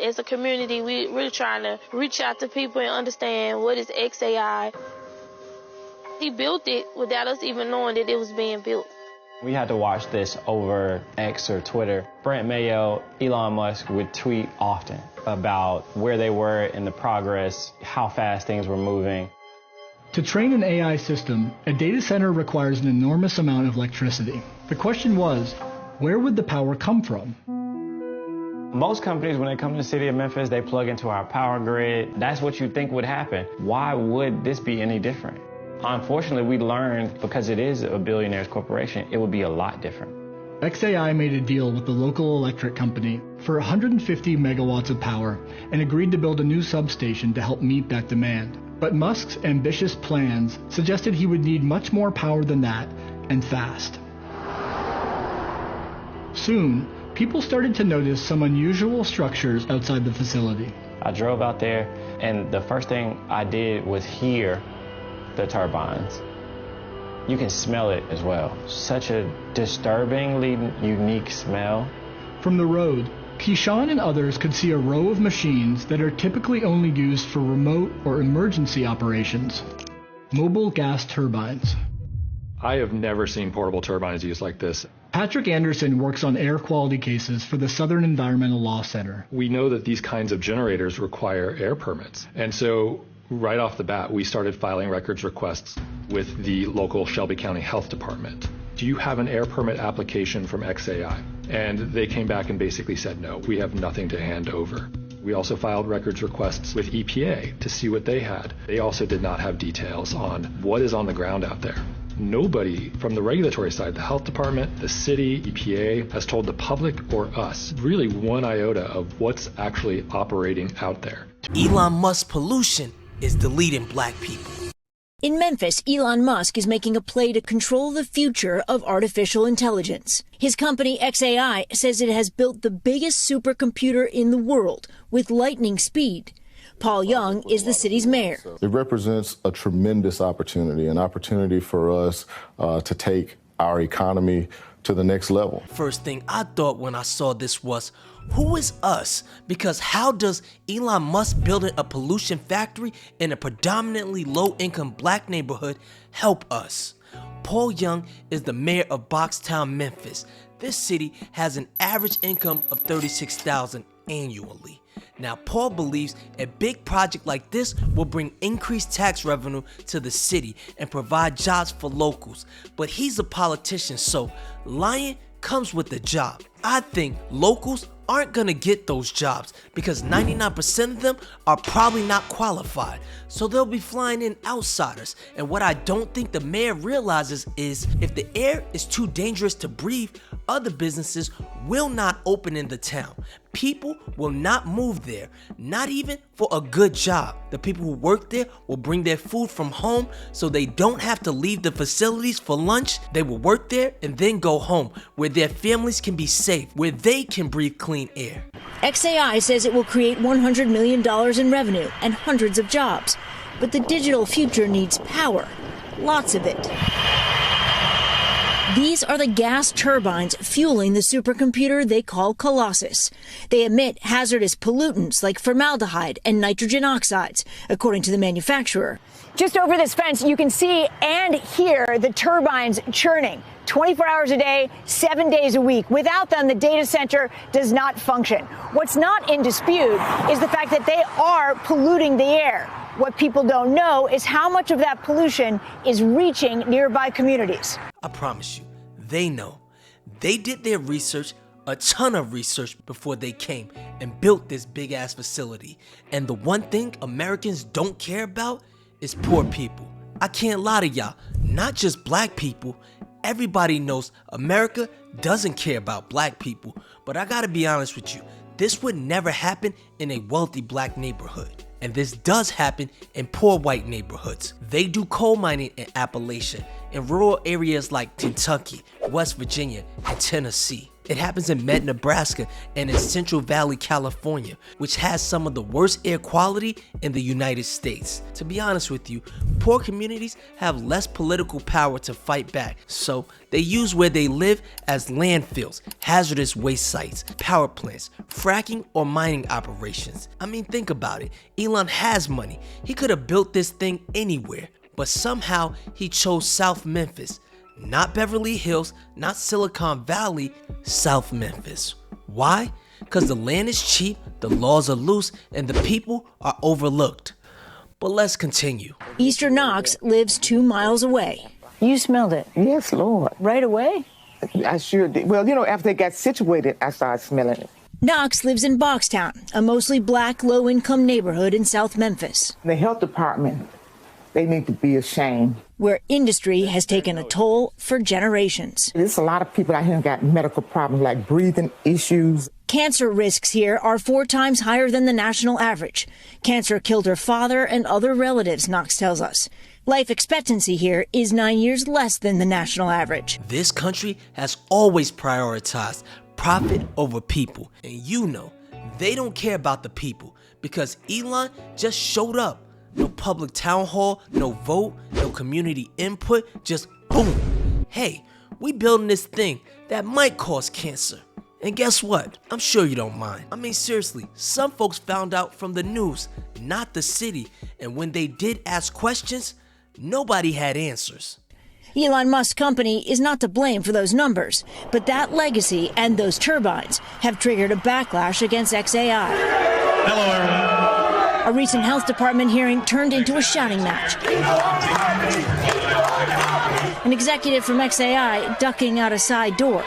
As a community, we're really trying to reach out to people and understand what is XAI. He built it without us even knowing that it was being built. We had to watch this over X or Twitter. Brent Mayo, Elon Musk would tweet often about where they were in the progress, how fast things were moving. To train an AI system, a data center requires an enormous amount of electricity. The question was, where would the power come from? Most companies, when they come to the city of Memphis, they plug into our power grid. That's what you think would happen. Why would this be any different? Unfortunately, we learned because it is a billionaire's corporation, it would be a lot different. XAI made a deal with the local electric company for 150 megawatts of power and agreed to build a new substation to help meet that demand. But Musk's ambitious plans suggested he would need much more power than that, and fast. Soon, people started to notice some unusual structures outside the facility. I drove out there, and the first thing I did was hear the turbines. You can smell it as well. Such a disturbingly unique smell. From the road, Keyshawn and others could see a row of machines that are typically only used for remote or emergency operations. Mobile gas turbines. I have never seen portable turbines used like this. Patrick Anderson works on air quality cases for the Southern Environmental Law Center. We know that these kinds of generators require air permits. And so right off the bat, we started filing records requests with the local Shelby County Health Department. Do you have an air permit application from XAI? And they came back and basically said, no, we have nothing to hand over. We also filed records requests with EPA to see what they had. They also did not have details on what is on the ground out there. Nobody from the regulatory side, the health department, the city, EPA, has told the public or us really one iota of what's actually operating out there. Elon Musk pollution is deleting black people. In Memphis, Elon Musk is making a play to control the future of artificial intelligence. His company, XAI, says it has built the biggest supercomputer in the world with lightning speed. Paul Young is the city's mayor. It represents a tremendous opportunity, an opportunity for us to take our economy to the next level. First thing I thought when I saw this was, who is us? Because how does Elon Musk building a pollution factory in a predominantly low-income black neighborhood help us? Paul Young is the mayor of Boxtown, Memphis. This city has an average income of $36,000 annually. Now, Paul believes a big project like this will bring increased tax revenue to the city and provide jobs for locals. But he's a politician, so lying comes with the job. I think locals aren't gonna get those jobs because 99% of them are probably not qualified. So they'll be flying in outsiders. And what I don't think the mayor realizes is if the air is too dangerous to breathe, other businesses will not open in the town. People will not move there, not even for a good job. The people who work there will bring their food from home so they don't have to leave the facilities for lunch. They will work there and then go home where their families can be safe, where they can breathe clean air. XAI says it will create $100 million in revenue and hundreds of jobs. But the digital future needs power, lots of it. These are the gas turbines fueling the supercomputer they call Colossus. They emit hazardous pollutants like formaldehyde and nitrogen oxides, according to the manufacturer. Just over this fence, you can see and hear the turbines churning 24 hours a day, 7 days a week. Without them, the data center does not function. What's not in dispute is the fact that they are polluting the air. What people don't know is how much of that pollution is reaching nearby communities. I promise you, they know. They did their research, a ton of research, before they came and built this big ass facility. And the one thing Americans don't care about is poor people. I can't lie to y'all, not just black people. Everybody knows America doesn't care about black people. But I gotta be honest with you, this would never happen in a wealthy black neighborhood. And this does happen in poor white neighborhoods. They do coal mining in Appalachia, in rural areas like Kentucky, West Virginia, and Tennessee. It happens in Med, Nebraska and in Central Valley, California, which has some of the worst air quality in the United States. To be honest with you, poor communities have less political power to fight back, so they use where they live as landfills, hazardous waste sites, power plants, fracking, or mining operations. I mean, think about it. Elon has money. He could have built this thing anywhere, but somehow he chose South Memphis. Not Beverly Hills, not Silicon Valley, South Memphis. Why? Because the land is cheap, the laws are loose, and the people are overlooked. But let's continue. Easter Knox lives 2 miles away. You smelled it Yes, Lord. right away? I sure did. Well, you know, after they got situated, I started smelling it. Knox lives in Boxtown, a mostly black, low-income neighborhood in South Memphis, The health department, they need to be ashamed. where industry has taken a toll for generations. There's a lot of people out here who got medical problems like breathing issues. Cancer risks here are 4 times higher than the national average. Cancer killed her father and other relatives, Knox tells us. Life expectancy here is 9 years less than the national average. This country has always prioritized profit over people. And you know, they don't care about the people because Elon just showed up. No public town hall, no vote, no community input, just boom. Hey, we building this thing that might cause cancer. And guess what? I'm sure you don't mind. I mean, seriously, some folks found out from the news, not the city. And when they did ask questions, nobody had answers. Elon Musk's company is not to blame for those numbers, but that legacy and those turbines have triggered a backlash against XAI. Hello, everyone. A recent health department hearing turned into a shouting match. An executive from XAI ducking out a side door.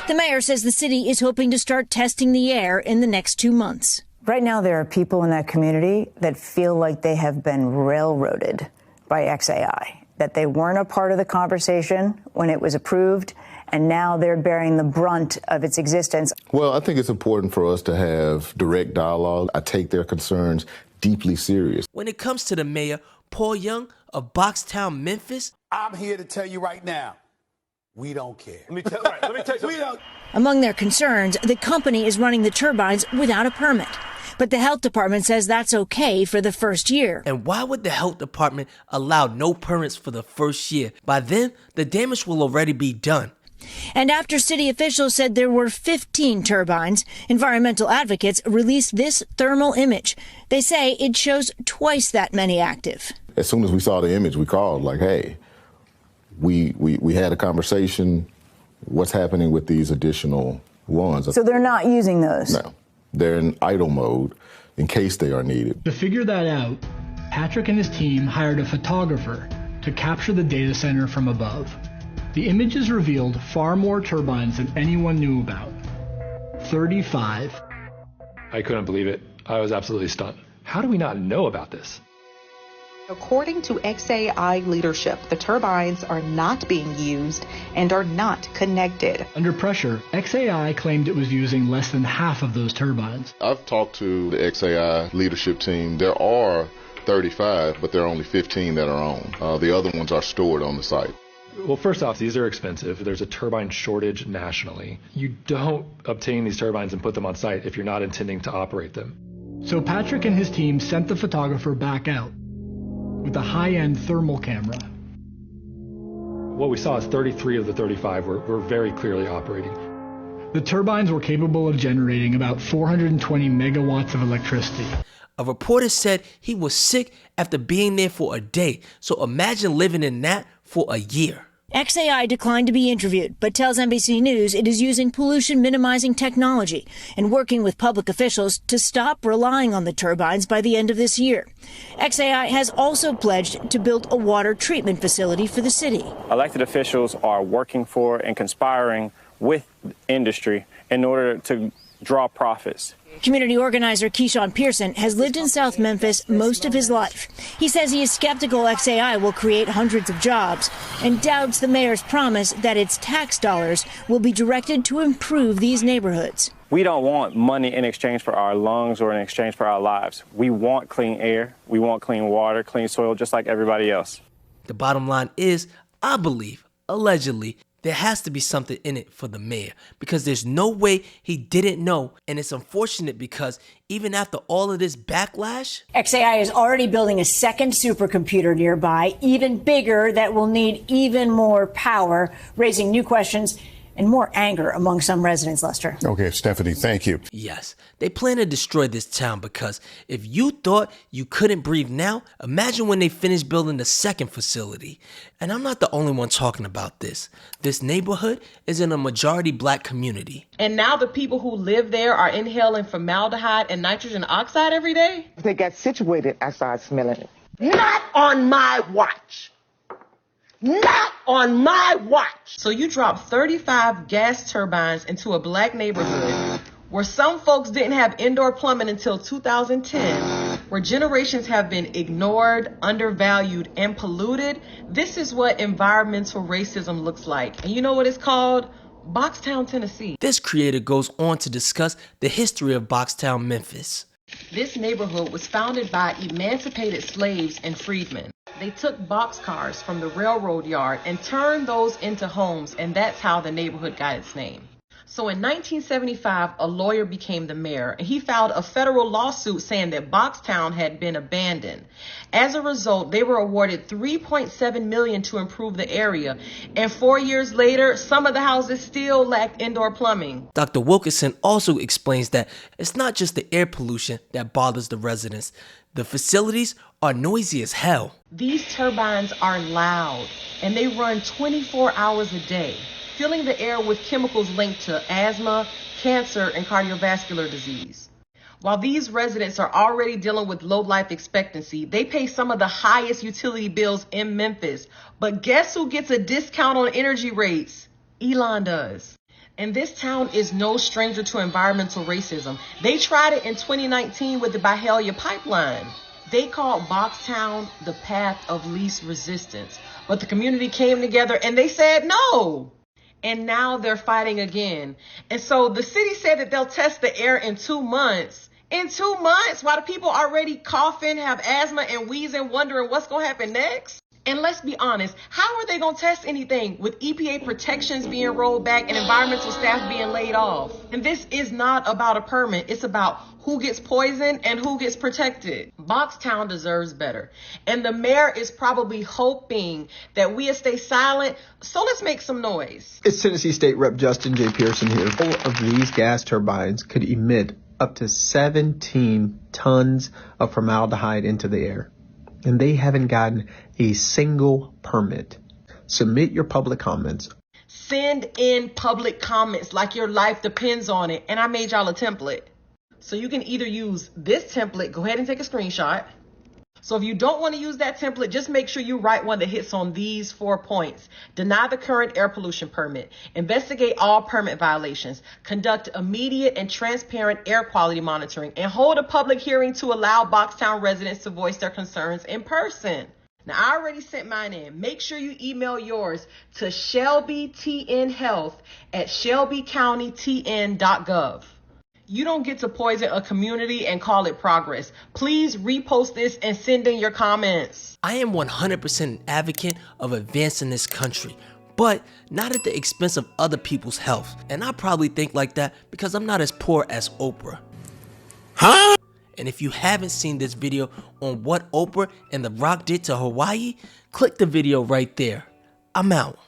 The mayor says the city is hoping to start testing the air in the next 2 months. Right now, there are people in that community that feel like they have been railroaded by XAI, that they weren't a part of the conversation when it was approved, and now they're bearing the brunt of its existence. Well, I think it's important for us to have direct dialogue. I take their concerns deeply serious. When it comes to the mayor, Paul Young of Boxtown, Memphis, I'm here to tell you right now, we don't care. Let me tell you something. We don't. Among their concerns, the company is running the turbines without a permit. But the health department says that's okay for the first year. And why would the health department allow no permits for the first year? By then, the damage will already be done. And after city officials said there were 15 turbines, environmental advocates released this thermal image. They say it shows twice that many active. As soon as we saw the image, we called like, hey, we had a conversation. What's happening with these additional ones? So they're not using those? No, they're in idle mode in case they are needed. To figure that out, Patrick and his team hired a photographer to capture the data center from above. The images revealed far more turbines than anyone knew about. 35. I couldn't believe it. I was absolutely stunned. How do we not know about this? According to XAI leadership, the turbines are not being used and are not connected. Under pressure, XAI claimed it was using less than half of those turbines. I've talked to the XAI leadership team. There are 35, but there are only 15 that are owned. The other ones are stored on the site. Well, first off, these are expensive. There's a turbine shortage nationally. You don't obtain these turbines and put them on site if you're not intending to operate them. So Patrick and his team sent the photographer back out with a high-end thermal camera. What we saw is 33 of the 35 were very clearly operating. The turbines were capable of generating about 420 megawatts of electricity. A reporter said he was sick after being there for a day. So imagine living in that for a year. XAI declined to be interviewed, but tells NBC News it is using pollution-minimizing technology and working with public officials to stop relying on the turbines by the end of this year. XAI has also pledged to build a water treatment facility for the city. Elected officials are working for and conspiring with industry in order to draw profits. Community organizer Keyshawn Pearson has lived in South Memphis most of his life. He says he is skeptical XAI will create hundreds of jobs and doubts the mayor's promise that its tax dollars will be directed to improve these neighborhoods. We don't want money in exchange for our lungs or in exchange for our lives. We want clean air, we want clean water, clean soil, just like everybody else. The bottom line is, I believe, allegedly, There has to be something in it for the mayor, because there's no way he didn't know, and it's unfortunate because even after all of this backlash, XAI is already building a second supercomputer nearby, even bigger, that will need even more power, raising new questions and more anger among some residents, Lester. Okay, Stephanie, thank you. yes, they plan to destroy this town, because if you thought you couldn't breathe now, imagine when they finish building the second facility. And I'm not the only one talking about this. This neighborhood is in a majority black community. And now the people who live there are inhaling formaldehyde and nitrogen oxide every day? They got situated, I started smelling it. Not on my watch. Not on my watch. So you dropped 35 gas turbines into a black neighborhood where some folks didn't have indoor plumbing until 2010, where generations have been ignored, undervalued, and polluted. This is what environmental racism looks like. And you know what it's called? Boxtown, Tennessee. This creator goes on to discuss the history of Boxtown, Memphis. This neighborhood was founded by emancipated slaves and freedmen. They took boxcars from the railroad yard and turned those into homes, and that's how the neighborhood got its name. So in 1975, a lawyer became the mayor, and he filed a federal lawsuit saying that Boxtown had been abandoned. As a result, they were awarded $3.7 million to improve the area, and 4 years later, some of the houses still lacked indoor plumbing. Dr. Wilkinson also explains that it's not just the air pollution that bothers the residents. The facilities are noisy as hell. These turbines are loud, and they run 24 hours a day, filling the air with chemicals linked to asthma, cancer, and cardiovascular disease. While these residents are already dealing with low life expectancy, they pay some of the highest utility bills in Memphis. But guess who gets a discount on energy rates? Elon does. And this town is no stranger to environmental racism. They tried it in 2019 with the Byhalia pipeline. They called Boxtown the path of least resistance. But the community came together and they said no. And now they're fighting again. And so the city said that they'll test the air in 2 months. In 2 months, while the people already coughing, have asthma and wheezing, wondering what's going to happen next? And let's be honest, how are they going to test anything with EPA protections being rolled back and environmental staff being laid off? And this is not about a permit. It's about who gets poisoned and who gets protected. Boxtown deserves better. And the mayor is probably hoping that we'll stay silent. So let's make some noise. It's Tennessee State Rep Justin J. Pearson here. All of these gas turbines could emit up to 17 tons of formaldehyde into the air. And they haven't gotten a single permit. Submit your public comments. Send in public comments like your life depends on it. And I made y'all a template. So you can either use this template, go ahead and take a screenshot. So if you don't want to use that template, just make sure you write one that hits on these 4 points. Deny the current air pollution permit. Investigate all permit violations. Conduct immediate and transparent air quality monitoring. And hold a public hearing to allow Boxtown residents to voice their concerns in person. Now, I already sent mine in. Make sure you email yours to shelbytnhealth@shelbycountytn.gov. You don't get to poison a community and call it progress. Please repost this and send in your comments. I am 100% an advocate of advancing this country, but not at the expense of other people's health. And I probably think like that because I'm not as poor as Oprah. Huh? And if you haven't seen this video on what Oprah and The Rock did to Hawaii, click the video right there. I'm out.